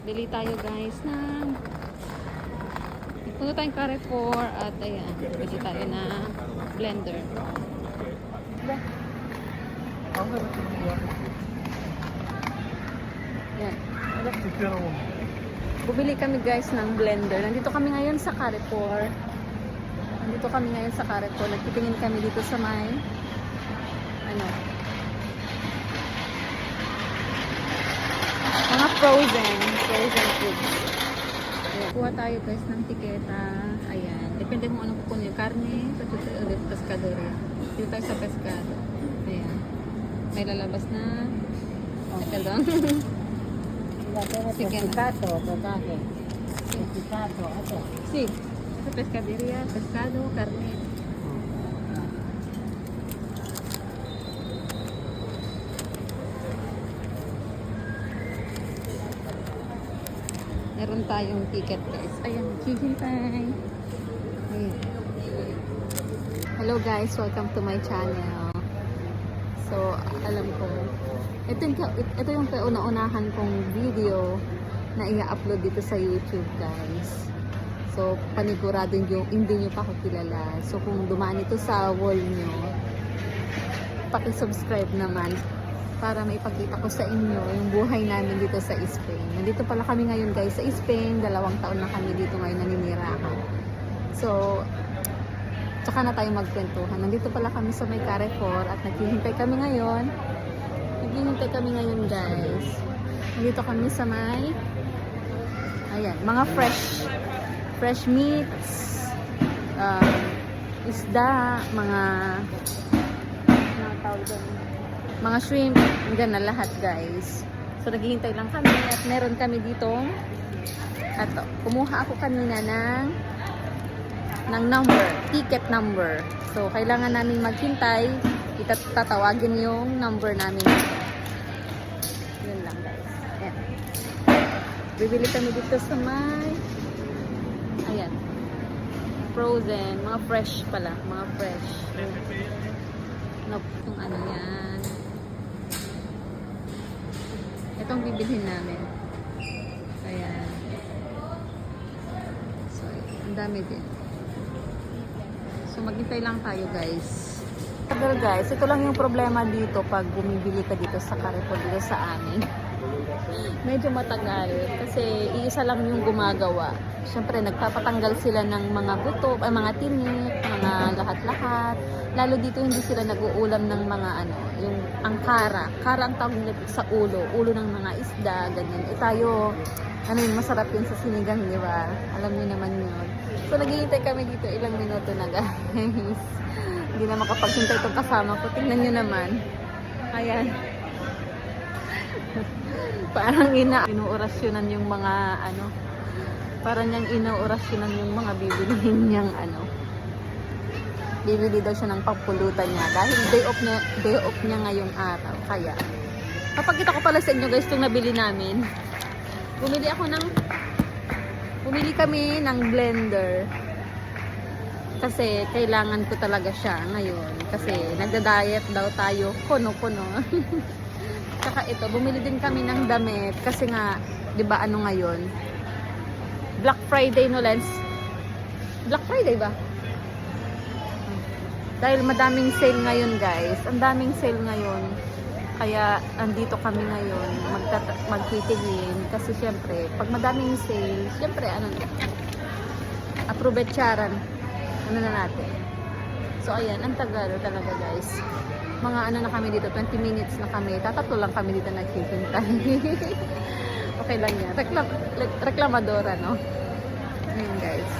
Bili tayo guys ng punta tayong Carrefour at ayan, bili tayo na blender. Yan. Bumili kami guys ng blender. Nandito kami ngayon sa Carrefour. Nagtitingin kami dito sa may mga frozen foods. Ayan. Kuha tayo guys ng tiketa. Ayan. Depende kung anong kukunin. Karne, pescadero. Dito tayo sa pescado. Ayan. May lalabas na. Ito lang. Pescado, babae. Pescado, ate. Sí. Sa pescaderia, pescado, karne. Meron tayong ticket guys. Ayan, hihintay. Ayan. Hello guys, welcome to my channel. So, alam ko, ito yung kauna-unahan kong video na i-upload dito sa YouTube guys. So, panigurado yung hindi nyo pa ako kilala. So, kung dumaan ito sa wall nyo, paki-subscribe naman para maipakita ko sa inyo yung buhay namin dito sa Spain. Nandito pala kami ngayon guys sa Spain. 2 taon na kami dito ngayon naninirahan. So, tsaka na tayo magkwentuhan. Nandito pala kami sa may Carrefour at naghihintay kami ngayon. Guys. Nandito kami sa may ayan, mga fresh meats, isda, mga shrimp, hanggang na lahat guys. So naghihintay lang kami at meron kami dito. Ato, kumuha ako kanina ng ticket number. So kailangan namin maghintay, tatawagin yung number namin. Yun lang guys. Ayan. Bibili kami dito sa may ayan, frozen, mga fresh pala, mga fresh. Nope, yung ano yan. Itong bibilhin namin. Ayan. So, ang dami din. So, maghintay lang tayo guys. Tagal guys, ito lang yung problema dito pag bumibili ka dito sa Carrefour dito sa amin. Medyo matagal kasi iisa lang yung gumagawa. Siyempre nagpapatanggal sila ng mga buto, mga tinik, mga lahat-lahat. Lalo dito hindi sila nag-uulam ng mga yung angkara. Kara ang tawag nila sa ulo ng mga isda, ganyan. Tayo, yun, masarap yun sa sinigang, di ba? Alam niyo naman yun. So naghihintay kami dito ilang minuto na guys. Hindi na makapaghintay itong kasama ko. Tingnan nyo naman. Ayan. Parang inuorasyonan yung mga parang niyang inuorasyonan yung mga bibilihin niyang bibili daw siya ng pampulutan niya dahil day off niya ngayong araw. Kaya papakita ko pala sa inyo guys itong nabili namin. Bumili kami ng blender kasi kailangan ko talaga siya ngayon kasi nagda-diet daw tayo, puno. Saka ito, bumili din kami ng damit kasi nga, 'di ba ngayon? Black Friday no Lens. Black Friday ba? Dahil madaming sale ngayon, guys. Ang daming sale ngayon. Kaya andito kami ngayon magtitingin kasi syempre, pag madaming sale, syempre aprovecharán na natin. So ayan, ang tagal talaga, guys. Mga na kami dito, 20 minutes na kami. Tatatlo lang kami dito naghihintay. Okay lang yan. Reklamadora, no? Ayan, guys.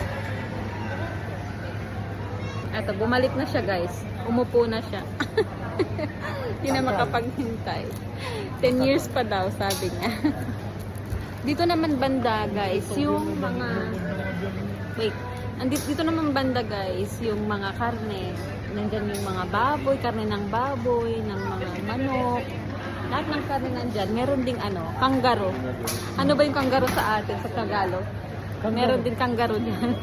Eto, bumalik na siya, guys. Umupo na siya. Hindi na makapaghintay. 10 years pa daw, sabi niya. Dito naman banda, guys, yung mga... Wait. Dito naman banda, guys, yung mga karne. Nandyan yung mga baboy, karne ng baboy, ng mga manok. Lahat ng karne nandyan. Meron ding kanggaro. Ano ba yung kanggaro sa atin, sa Tagalog? Meron din kanggaro dyan.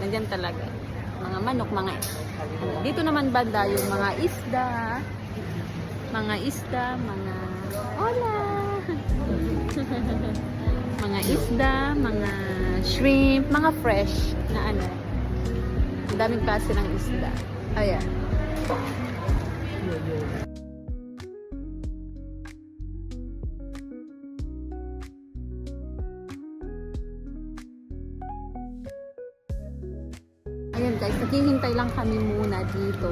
Nandyan talaga. Mga manok, mga... Dito naman banda yung mga isda. Hola! Mga isda, mga shrimp, mga fresh na ano. Ang daming klase ng isda. Ayan. Ayan guys, naghihintay lang kami muna dito.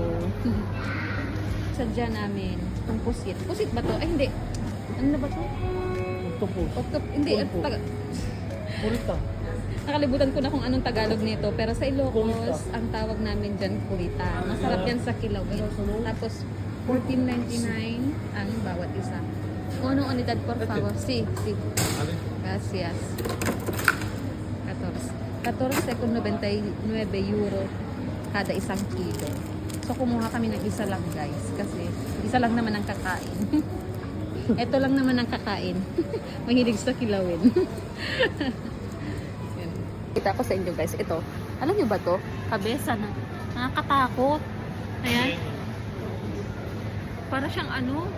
Sadya namin itong pusit. Pusit ba to? Ay hindi. Ano na ba to? Octopus. Hindi. Pulpo. Pulta. Nakalibutan ko na kung anong Tagalog nito. Pero sa Ilocos, Kulita. ang tawag namin dyan kulita. Masarap yan sa kilaw. Tapos, 14.99 ang bawat isa. Uno unidad por favor. Si. Gracias. 14.99 euro kada isang kilo. So, kumuha kami ng isa lang guys. Kasi, isa lang naman ang kakain. Ito lang naman ang kakain. Mahilig sa kilawin. Yan. Kita ko sa inyo guys. Ito. Alam nyo ba to? Kabesa na. Nakakatakot. Ayan. Para siyang ano?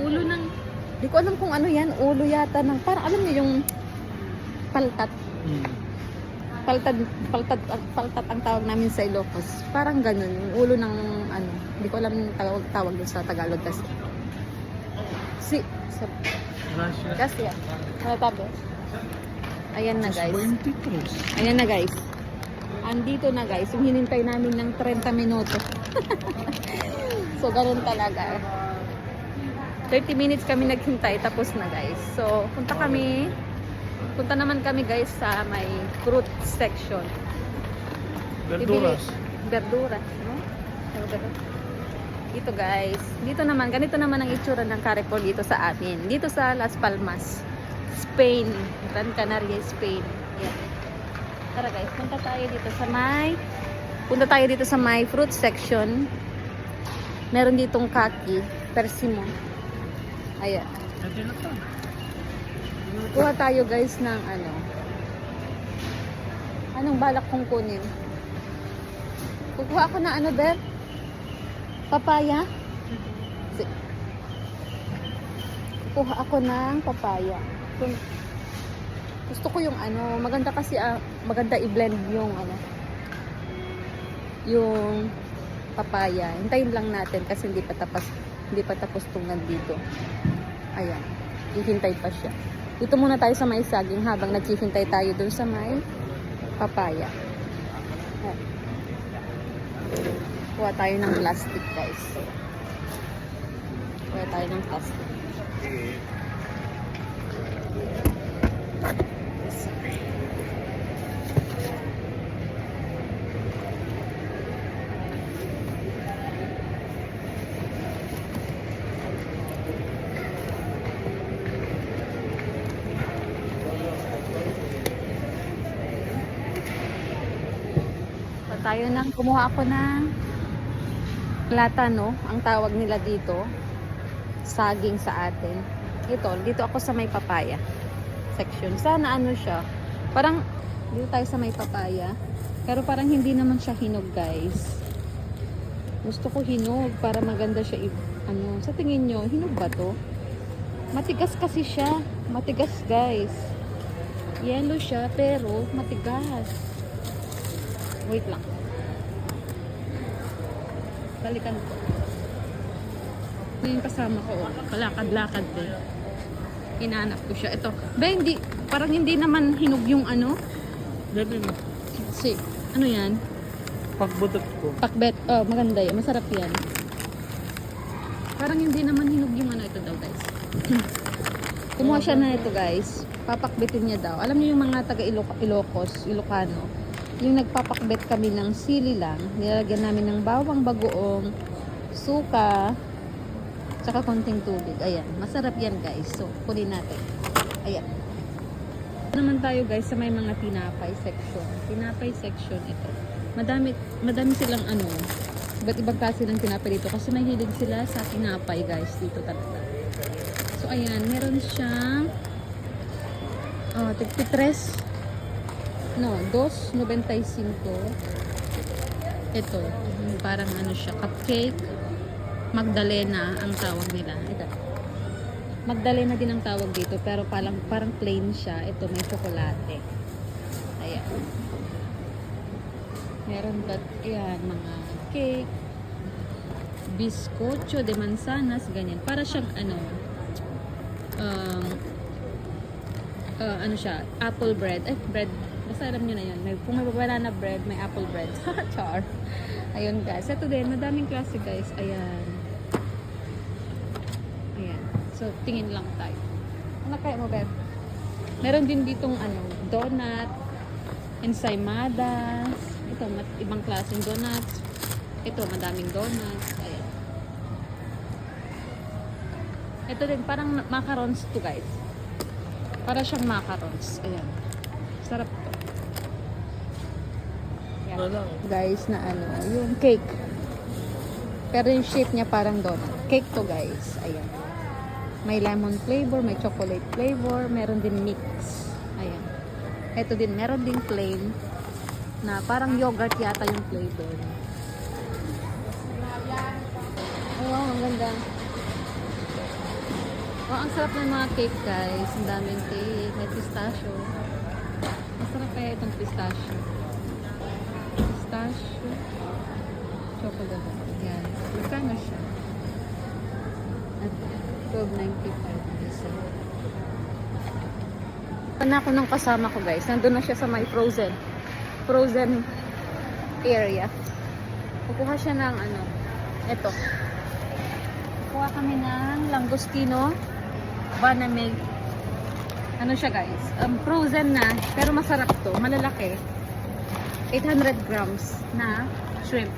Ulo ng... Di ko alam kung ano yan. Ulo yata ng... Parang alam nyo yung paltat. Paltat ang tawag namin sa Ilocos. Parang ganun. Yung ulo ng ano. Hindi ko alam yung tawag dun sa Tagalog kasi. Kasi yan. Ano tabi? Ayan na guys. Ayan na guys. Andito na guys. Yung hinintay namin ng 30 minuto. So ganun talaga. 30 minutes kami naghintay. Tapos na guys. So punta naman kami guys sa may fruit section. Verduras. Verduras, no? Dito guys. Dito naman, ganito naman ang itsura ng Carrefour dito sa atin. Dito sa Las Palmas, Spain. Gran Canaria, Spain. Yan. Tara guys, punta tayo dito sa may fruit section. Meron ditong kaki, persimo. Ayan. Kuha tayo guys ng ano. Anong balak kong kunin? Kukuha ako ng ano, Beth? Papaya? Kukuha ako ng papaya. Gusto ko yung ano, maganda kasi maganda i-blend yung ano, yung papaya. Hintayin lang natin kasi hindi pa tapos tunggan dito. Ayan. Hihintay pa siya. Dito muna tayo sa may saging habang naghihintay tayo dun sa may papaya. Ayan. Kuha tayo ng plastic guys. Kuha tayo ng plastic. Tayo nang kumuha ako ng platano, ang tawag nila dito, saging sa atin. Dito ako sa may papaya section. Sana ano siya, parang dito tayo sa may papaya, pero parang hindi naman siya hinog guys. Gusto ko hinog para maganda siya ano, sa tingin nyo, hinog ba to? Matigas kasi siya, matigas guys. Yellow siya pero matigas. Wait lang. Balikan ko. Ito yung kasama ko. Kalakad-lakad din. Hinahanap ko siya. Ito. Hindi. Parang hindi naman hinog yung ano. Ano yan? Pakbutot ko. Pakbet. Oh, maganda yan. Masarap yan. Parang hindi naman hinog yung ano. Ito daw guys. Kumuha siya na ito guys. Papakbetin niya daw. Alam niyo yung mga taga Ilocos, Ilocano. Yung nagpapakbet kami ng sili lang, nilagyan namin ng bawang bagoong, suka, tsaka konting tubig. Ayan, masarap yan guys. So, kunin natin. Ayan. Ito naman tayo guys sa may mga tinapay section. Tinapay section ito. Madami silang ano, iba't ibang klase ng tinapay dito kasi mahilig sila sa tinapay guys dito talaga. So, ayan, meron siyang tigpitres. No, 2.95. Ito, parang ano siya, cupcake. Magdalena ang tawag nila. Ito. Magdalena din ang tawag dito, pero parang plain siya. Ito may tsokolate. Ayan. Meron ba, ayan, mga cake, bizcocho de manzanas, ganyan. Para siyang ano siya, apple bread. Bread. Basta alam nyo na yun. Kung may banana bread, may apple bread. Char. Ayun guys. Ito din, madaming klase guys. Ayan. Ayan. So, tingin lang tayo. Ano kaya mo, Beb? Meron din ditong donut, ensaimadas. Ito, ibang klaseng donuts. Ito, madaming donuts. Ayan. Ito din, parang macarons to guys. Para siyang macarons. Ayan. Sarap to. Ayan. Wala. Guys, na yung cake. Pero yung shape niya parang donut. Cake to guys. Ayan. May lemon flavor, may chocolate flavor, meron din mix. Ayan. Ito din, meron din plain na parang yogurt yata yung flavor. Oh, wow, ang ganda. Oh, ang sarap ng mga cake guys. Ang daming cake. May pistachio. Masarap kaya itong pistachio. Pistachio. Chocolate. Yan. Magkano siya? At 12.95 peso. Pana ako ng kasama ko guys. Nandun na siya sa may frozen area. Kukuha siya ng eto. Kukuha kami ng langostino banamig. Ano siya guys? Frozen na, pero masarap to. Malalaki. 800 grams na shrimp.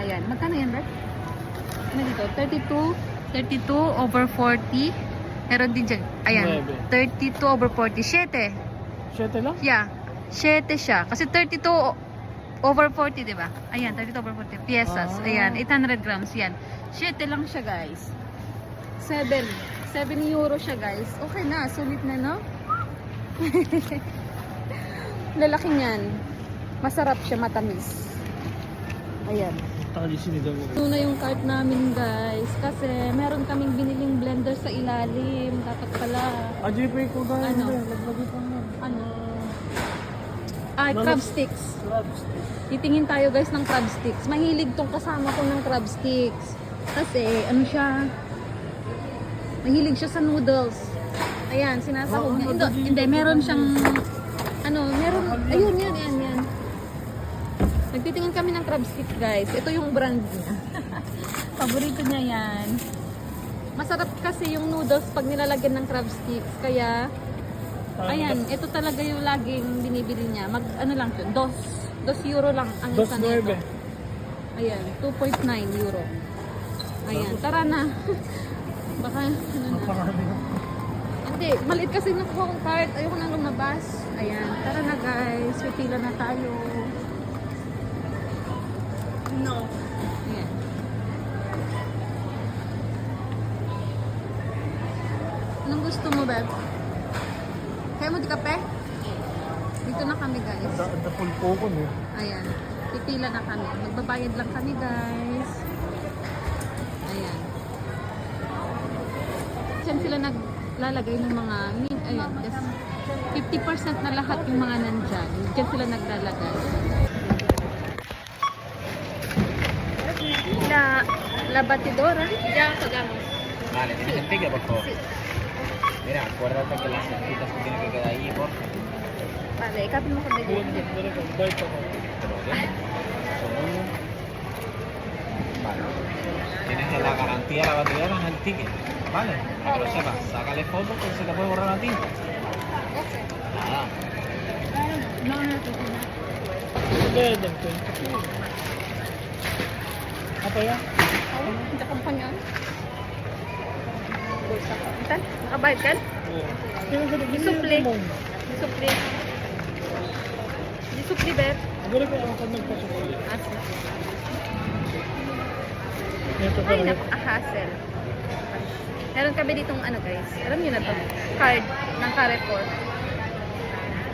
Ayan. Magkano yan, Bert? Ano dito? 32 over 40. Meron din dyan. Ayan. 32 over 40. 7. 7 lang? Yeah. 7 siya. Kasi 32 over 40, di ba? Ayan, 32 over 40. Piezas. Ayan, 800 grams. Yan. 7 lang siya, guys. 7 euro siya, guys. Okay na. Sulit na, no? Lalaki niyan. Masarap siya, matamis. Ayan. Talisin nito. Ito na yung cart namin guys kasi meron kaming biniling blender sa ilalim. Dapat pala Ajipay ko dahil. Ano? Laglagay pa nga. Crab sticks. Crab sticks. Titingin tayo guys ng crab sticks. Mahilig tong kasama ko ng crab sticks. Kasi siya, mahilig siya sa noodles. Ayan, sinasahog niya. Hindi, meron siyang meron, ayun, yan. Nagtitingin kami ng crab sticks guys. Ito yung brand niya. Paborito niya yan. Masarap kasi yung noodles pag nilalagyan ng crab sticks. Kaya, ayan, ito talaga yung laging binibili niya. Lang ito, 2 euro lang ang isa nito. Ayan, 2.9 euro. Ayan, tara na. Baka, na. Hindi, maliit kasi nakuha kong cart. Ayoko na lumabas. Ayan, tara na guys. Pipila na tayo. No. Ayan. Anong gusto mo, Beb? Kaya mo di kape? Dito na kami, guys. Dapol po ko, no? Ayan. Pipila na kami. Magbabayad lang kami, guys. Ayan. Diyan sila naglalagay ng mga ayan, just 50% na lahat yung mga nandyan. Diyan sila naglalagay. La batidora. Ya pagamos. Vale, ¿tienes centella, por favor? Mira, acuérdate que las cerquitas que tienen que quedar ahí, por Vale, ikapin mo kami dito. Bait ako. Vale. Tienes la garantía de la batidora en el ticket. Vale, para que lo sepas. Sácale foto porque se te puede borrar la tinta. Okay. Nada. No. Hindi, apa ya? Hindi ka pa niyan. Bulsa ka. Itan, nakabayad ka? Isupli. Isupli, Bet. Siguro ko ako nagpasok ulit. Asli. Ito pa Ay, rin. hassle. Meron kami ditong guys. Alam niyo na to. Card ng Carrefour.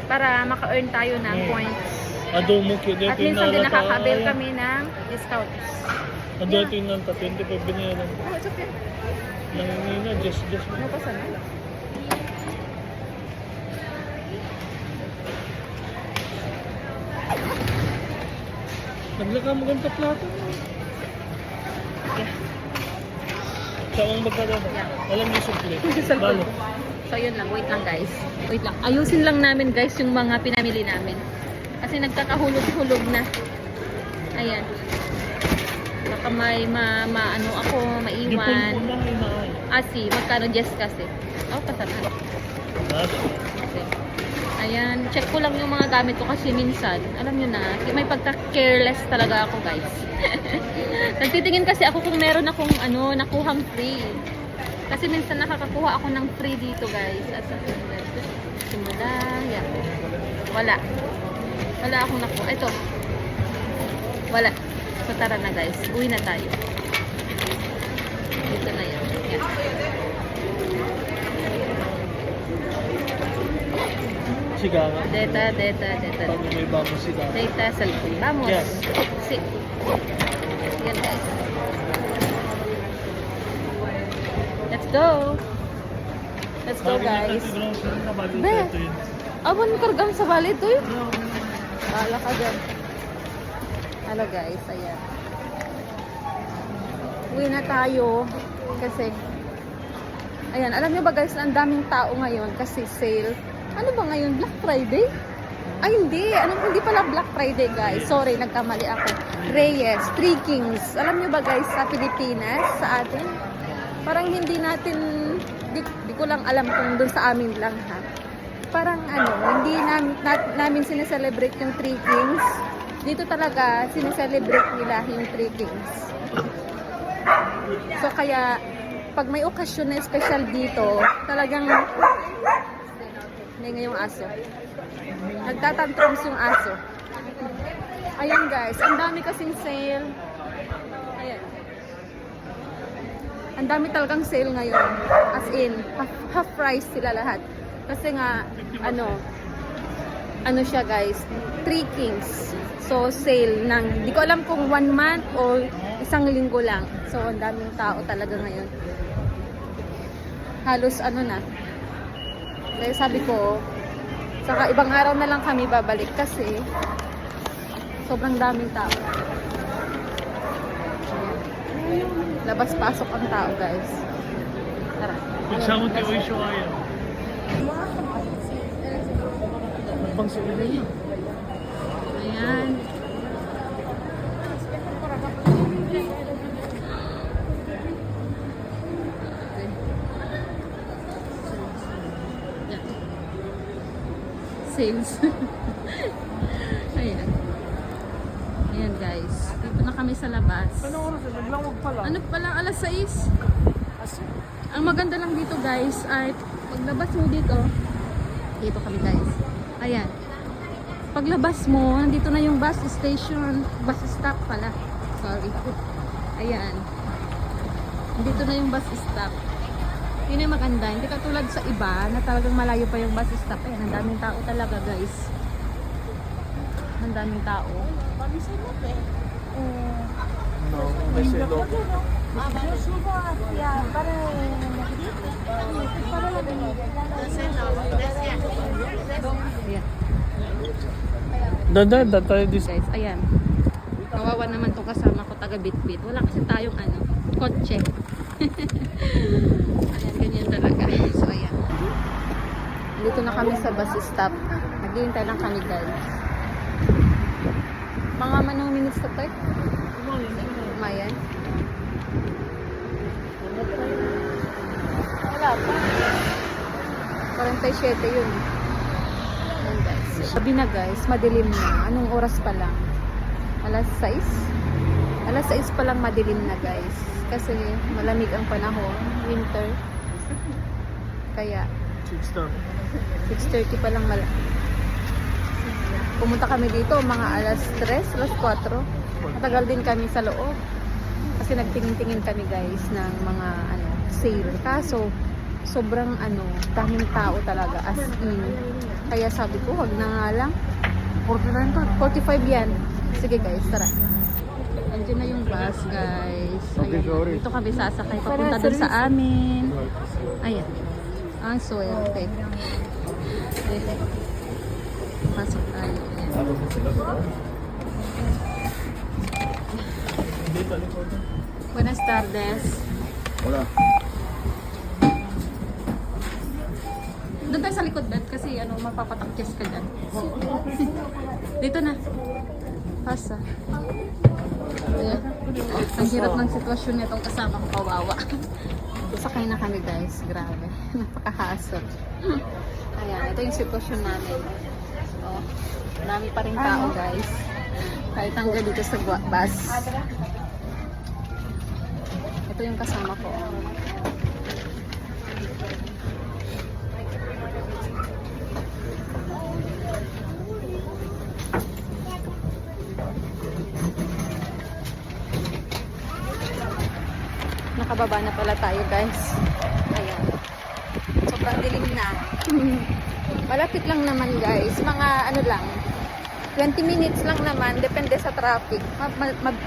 Para maka-earn tayo ng points. Adomo ko dito At minsan din nakakabil kami ng discounts. Ado tingnan ta 25 binayaran. Oh, it's okay. Nangingina na, just. Ano pa sana? Naglaka mo ganito plato. Yeah. Siya ang magkadada. Yeah. Alam niyo sukli. Salpon. Balo. So yun lang, wait lang guys. Wait lang. Ayusin lang namin guys yung mga pinamili namin. Kasi nagkakahulog-hulog na. Ayan. Baka may ano ako, Di po maiwan. na inaay. Asi, magkano Jess kasi? Oh, pasanan. Okay. Ayan, check ko lang yung mga gamit ko kasi minsan, alam nyo na, may pagka-careless talaga ako guys. Nagtitingin kasi ako kung meron akong nakuhang free. Kasi minsan nakakakuha ako ng free dito guys. At sa simula, yan. Wala. Wala akong nakuha. Ito. Wala. So tara na guys. Uwi na tayo. Dito na yan. Yan. Sigaran. Deta. Pag may bago sigaran. Data, cellphone. Vamos. Yes. Si. Yan guys. Let's go. Let's go guys. Be. Abon kargang sa bali to yun. Wala ka dyan. Hello guys, ayan. Uwi na tayo. Kasi, ayan, alam nyo ba guys, ang daming tao ngayon kasi sale. Ano ba ngayon? Black Friday? Ay, hindi. Hindi pala Black Friday, guys. Sorry, nagkamali ako. Reyes, Three Kings. Alam nyo ba, guys, sa Pilipinas, sa atin, parang hindi natin, di ko lang alam kung doon sa amin lang, ha? Parang, hindi namin sineselebrate yung Three Kings. Dito talaga, sineselebrate nila yung Three Kings. So, kaya, pag may okasyon na special dito, talagang, ngayong aso. Nagtatantrums yung aso. Ayan guys, ang dami kasing sale. Ayan. Ang dami talagang sale ngayon. As in, half price sila lahat. Kasi nga, ano siya guys, Three Kings. So, sale ng, di ko alam kung 1 month o isang linggo lang. So, ang daming tao talaga ngayon. Halos na. Kaya sabi ko, saka ibang araw na lang kami babalik kasi sobrang daming tao. Labas-pasok ang tao, guys. Tara. Pagsama tayo ay siya. Pang sila. Ayan. Sales. Ayan. Ayan guys. Dito na kami sa labas. Ano oras? Naglawag pala. Ano pa lang, alas 6. Ang maganda lang dito guys ay paglabas mo dito. Dito kami guys. Ayan. Paglabas mo, nandito na yung bus station. Bus stop pala. Sorry. Ayan. Nandito na yung bus stop. Yun yung maganda. Hindi katulad sa iba na talagang malayo pa yung bus stop. Ayan, ang daming tao talaga guys. Ang daming tao. No, may silo. Ayan. Dada tayo dis. Guys, ayan. Kawawa naman tong kasama ko taga Bitbit. Wala kasi tayong kotse. Ayan, ganyan talaga. So, ayan. Dito na kami sa bus stop. Naghihintay lang kami guys. Mga manong minutes na tayo? Mayan. Wala pa. 47 yun. Ayan guys. Sabi na guys, madilim na. Anong oras pa lang? Alas 6? Alas 6 pa lang madilim na guys. Kasi malamig ang panahon. Winter. Kaya 6:30 pa lang pumunta kami dito mga alas 3, alas 4. Matagal din kami sa loob. Kasi nagtingin-tingin kami guys ng mga sale. Kaso sobrang daming tao talaga as in. Kaya sabi ko, wag na nga lang. 49 to. 45 yan. Sige guys, tara. Andiyan na yung bus guys. Ayan, sorry. dito kami sasakay papunta dun sa amin. Ayan. Ang swerte. Pasok tayo. Ayan. Buenas tardes. Wala. Doon tayo sa likod, Beth, kasi ano, mapapatakis ka dyan. Dito na. Pasa. Ayan. Ang hirap ng sitwasyon nitong kasama ko, kawawa. Sakay na kami, guys. Grabe. Napakahasot. Ayan, ito yung sitwasyon namin. Oh, marami pa rin tao, guys. Kahit hanggang dito sa bus. Ito yung kasama ko. Nakababa na pala tayo, guys. Ayan. Sobrang dilim na. Malapit lang naman, guys. Mga ano lang, 20 minutes lang naman, depende sa traffic.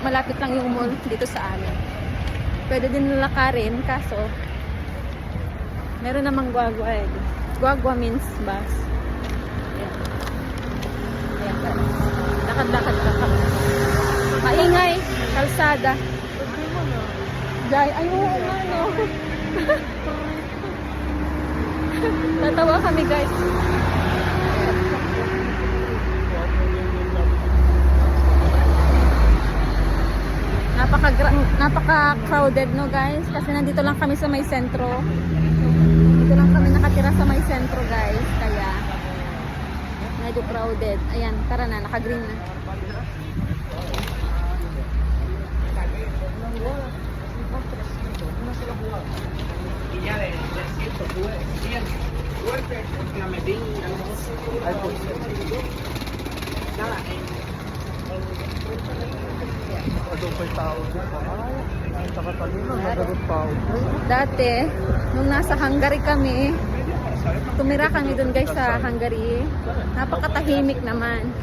Malapit lang yung mall dito sa amin. Pwede din lalakarin, kaso meron namang guagua eh. Guagua means bus. Ayan. Ayan, guys. Lakad-lakad lang kami. Maingay, kalsada. Jai, ay oo nga, no. Tatawa kami, guys. Napaka-crowded, no, guys, kasi nandito lang kami sa may sentro. Dito lang kami nakatira sa may sentro, guys, kaya medyo crowded. Ayan, tara na, naka-green na. Adong pa'y tao dyan. Ay, nakatalino. Nagagot tao. Dati, nung nasa Hungary kami, tumira kami dun, guys, sa Hungary. Napakatahimik naman.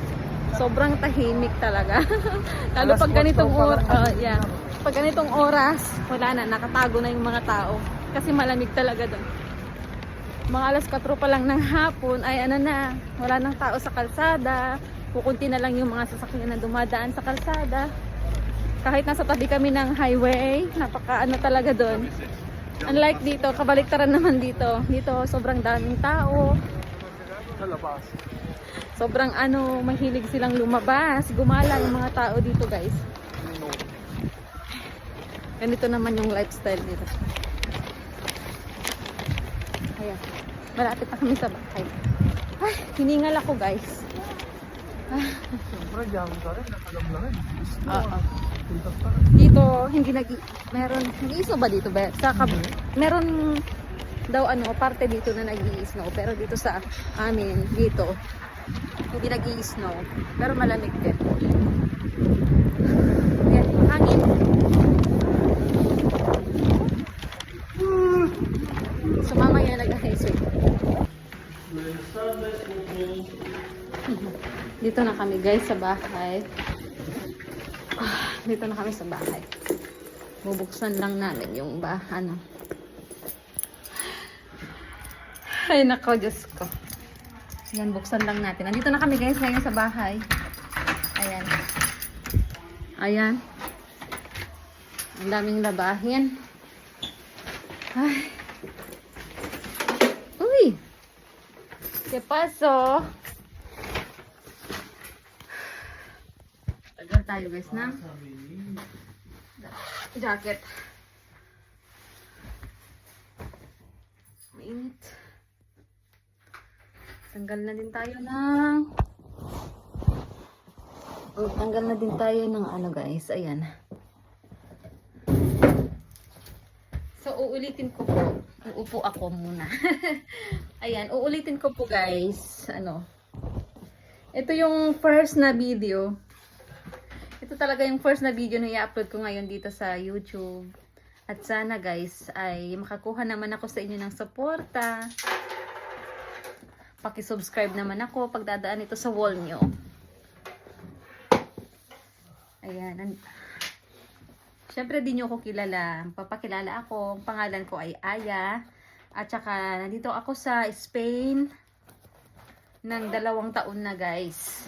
Sobrang tahimik talaga. Lalo pag ganitong oras, pag ganitong oras, wala na, nakatago na yung mga tao. Kasi malamig talaga dun. Mga alas 4 pa lang ng hapon, ay ano na, wala nang tao sa kalsada. Kukunti na lang yung mga sasakyan na dumadaan sa kalsada. Kahit nasa tabi kami ng highway, napaka ano talaga doon. Unlike dito, kabaliktaran naman dito. Dito sobrang daming tao. Sa labas. Sobrang ano, mahilig silang lumabas, gumala yung mga tao dito, guys. Ganito naman yung lifestyle dito. Ayan. Malapit na kami sa bahay. Ay, hiningal ako, guys. Siyempre, dyan ka rin. Nakalam lang rin. Oo. Dito, hindi meron, nag-i-snow ba dito? Meron daw ano, parte dito na nag-i-snow. Pero dito sa amin, dito, hindi nag-i-snow. Pero malamig din. Ayan, hangin. So, mamaya nag-highway. Dito na kami, guys, sa bahay. Dito na kami sa bahay. Bubuksan lang namin yung ano. Ay, nako, Diyos ko. Ayan, buksan lang natin. Nandito na kami, guys, ngayon sa bahay. Ayan. Ayan. Ang daming labahin. Ay. Uy! ¿Qué pasó? Tagal tayo, guys, na jacket. Mainit. Tanggal na din tayo ng tanggal na din tayo ng ano, guys. Ayan. So, uulitin ko po. Uupo ako muna. Ayan, uulitin ko po, guys. Ano? Ito yung first na video. Ito talaga yung first na video na i-upload ko ngayon dito sa YouTube. At sana, guys, ay makakuha naman ako sa inyo ng suporta. Paki-subscribe naman ako pag dadaan ito sa wall nyo. Ayan. Siyempre, di nyo ako kilala. Papakilala ako. Ang pangalan ko ay Aya. At saka, nandito ako sa Spain ng 2 taon na, guys.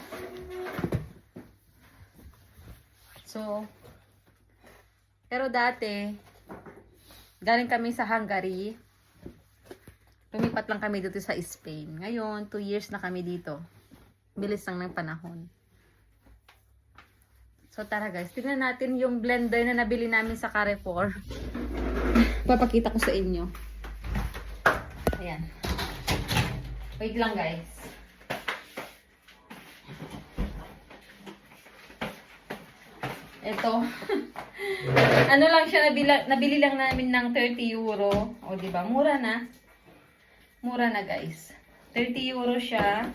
So, pero dati, galing kami sa Hungary. Lumipat lang kami dito sa Spain. Ngayon, 2 years na kami dito. Bilis lang ng panahon. So tara guys, tingnan natin yung blender na nabili namin sa Carrefour. Papakita ko sa inyo. Ayan. Wait lang guys. Ito. Ano lang siya, nabili lang namin ng 30 euro. O diba, mura na. Mura na guys. 30 euro siya.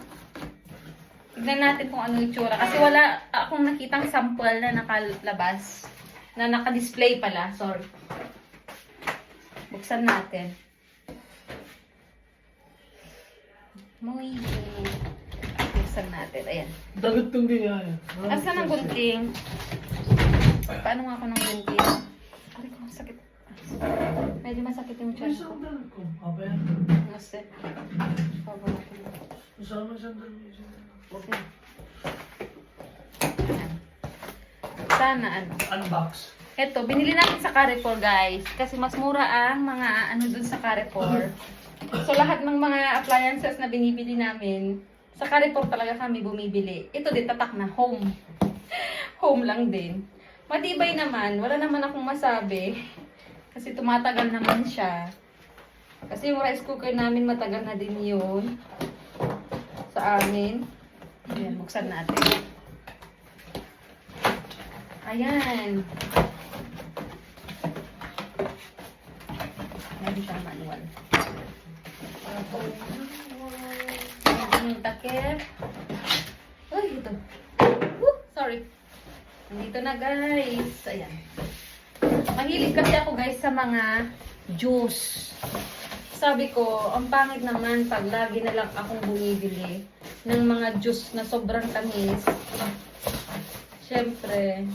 Tignan natin kung ano yung itsura. Kasi wala akong nakitang sample na nakalabas. Na naka-display pala. Sorry. Buksan natin. Muy good. Buksan natin. Ayan. Dagat kang ganyan. Asan ang gunting? Paano nga ako ng gunting? Aray ko, sakit. Medyo masakit yung tiyan ko. Nasa. Pababa natin. Usama sandal. Sana ano. Unbox. Ito, binili natin sa Carrefour guys. Kasi mas mura ang mga ano dun sa Carrefour. So lahat ng mga appliances na binibili namin, sa Carrefour talaga kami bumibili. Ito din, tatak na home. Home lang din. Matibay naman. Wala naman akong masabi. Kasi tumatagal naman siya. Kasi yung rice cooker namin matagal na din yun. Sa amin. Ayan, buksan natin. Ayan. Meron siyang manual. Ayan yung takip. Ay, ito. Woo! Sorry. Nandito na guys. Ayan. Mahilig kasi ako guys sa mga juice. Sabi ko, ang pangit naman pag lagi na lang akong bumibili ng mga juice na sobrang tamis. Siyempre,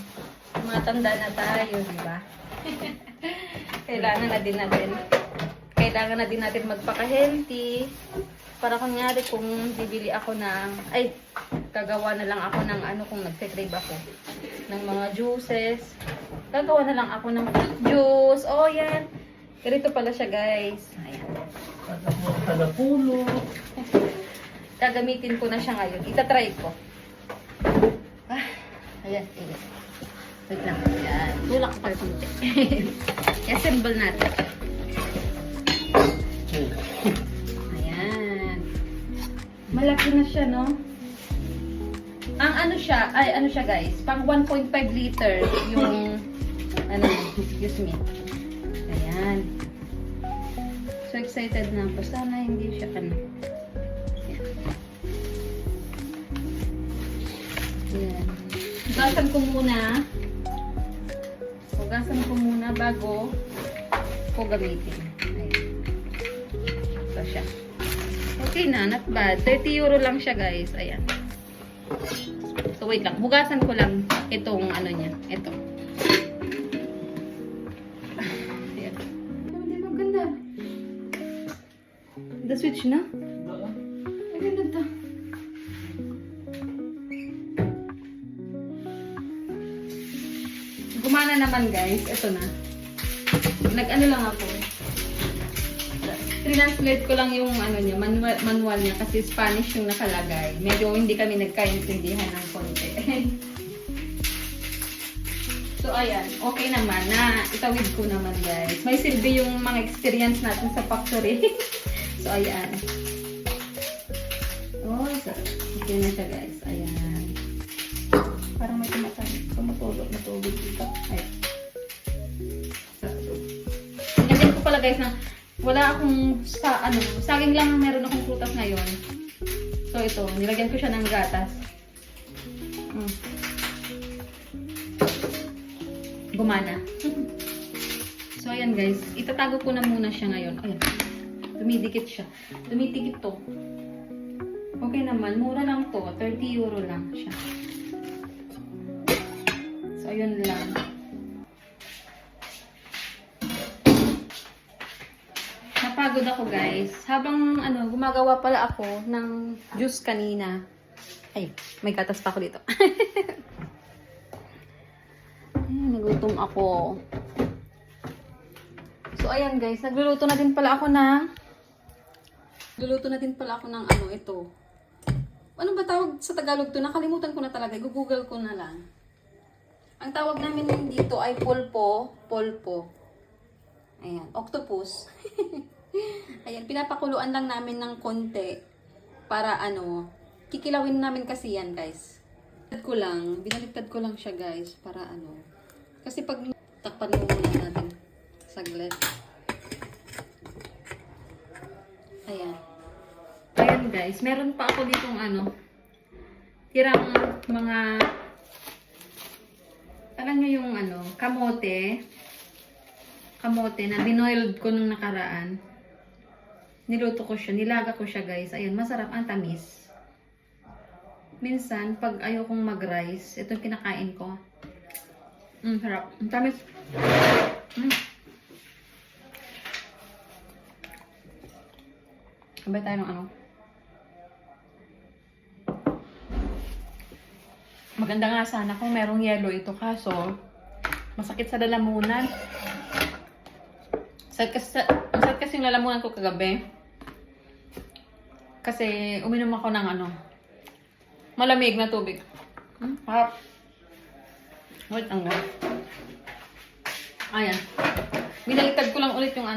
matanda na tayo, di ba? Kailangan na din natin magpaka-healthy. Para kunyari kung bibili ako ng, gagawa na lang ako ng ano kung nagse-crave ako ng mga juices. Gagawa na lang ako ng fruit juice. Oh, yan. Ganito pala siya, guys. Ayan. Tagapulo. Gagamitin ko na siya ngayon. Itatry ko. Ayan. Wait lang. Ayan. Tulak ko pala kunti. I-assemble natin. Ayan. Malaki na siya, no? Ang ano siya guys, pang 1.5 liter yung, excuse me. Ayan. So excited na ako. Sana hindi siya Ayan. Hugasan ko muna bago ko gamitin. Ayan. Ito siya. Okay na, not bad. 30 euro lang siya guys. Ayan. So wait lang. Hugasan ko lang itong ano niya. Ito. Ayan. Hindi maganda. The switch na? Ay, ganda to. Gumana naman guys. Ito na. Nag-ano lang ako. Translate ko lang yung ano niya, manual niya kasi Spanish yung nakalagay. Medyo hindi kami nagkaintindihan ng konti. So ayan, okay naman na itawid ko naman guys. May silbi yung mga experience natin sa factory. So ayan. Oh, okay na siya guys. Ayan. Parang may tumutulog na tubig dito. Ayan. Ganyan ko pala guys na wala akong saging lang meron akong prutas ngayon. So ito, nilagyan ko siya ng gatas. Gumana. So ayan guys, itatago ko na muna siya ngayon. Ayan. Dumidikit siya. Dumitikit to. Okay naman, mura lang to. 30 euro lang siya. So ayun lang. napagod ako guys. Habang gumagawa pala ako ng juice kanina. Ay, may gatas pa ako dito. Ay, nagutom ako. So, ayan guys. Nagluluto na din pala ako ng ito. Ano ba tawag sa Tagalog to? Nakalimutan ko na talaga. Google ko na lang. Ang tawag namin dito ay pulpo. Ayan, octopus. Ayan, pinapakuluan lang namin ng konti para kikilawin namin kasi yan, guys. Binaliktad ko lang siya, guys, para kasi pag takpan mo muna natin saglit. Ayan. Ayan, guys, meron pa ako ditong tirang mga alam nyo yung kamote na binoiled ko nung nakaraan. Niluto ko siya, nilaga ko siya guys. Ayun, masarap, ang tamis. Minsan, pag ayaw kong mag-rice, ito yung kinakain ko. Sarap. Ang tamis. Sabay tayo ng Maganda nga sana kung merong yellow ito, kaso masakit sa lalamunan. Masakit kasi yung lalamunan ko kagabi. Kasi uminom ako ng malamig na tubig. Harap. Wait, ayan. Binaliktad ko lang ulit yung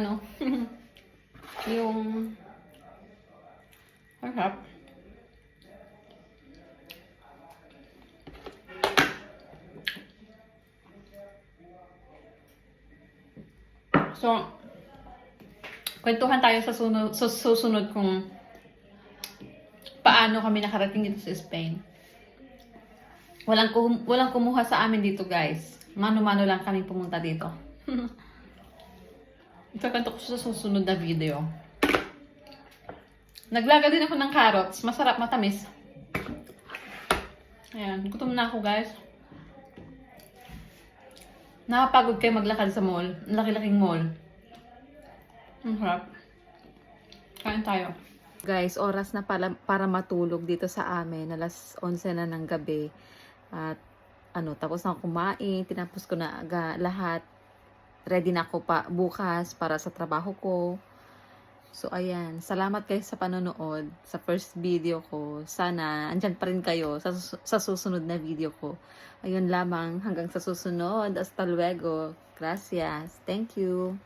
yung harap. So, kwentuhan tayo sa susunod kung paano kami nakarating dito sa Spain. Walang kumuha sa amin dito, guys. Mano-mano lang kami pumunta dito. Ikakwento ko sa susunod na video. Naglaga din ako ng carrots. Masarap, matamis. Ayan, gutom na ako, guys. Nakapagod kayo maglakad sa mall. Laki-laking mall. Ang harap. Kain tayo. Guys, oras na para matulog dito sa amin. Alas 11 na ng gabi. At tapos na ako kumain. Tinapos ko na lahat. Ready na ako pa bukas para sa trabaho ko. So, ayan. Salamat guys sa panonood sa first video ko. Sana andyan pa rin kayo sa susunod na video ko. Ayun lamang. Hanggang sa susunod. Hasta luego. Gracias. Thank you.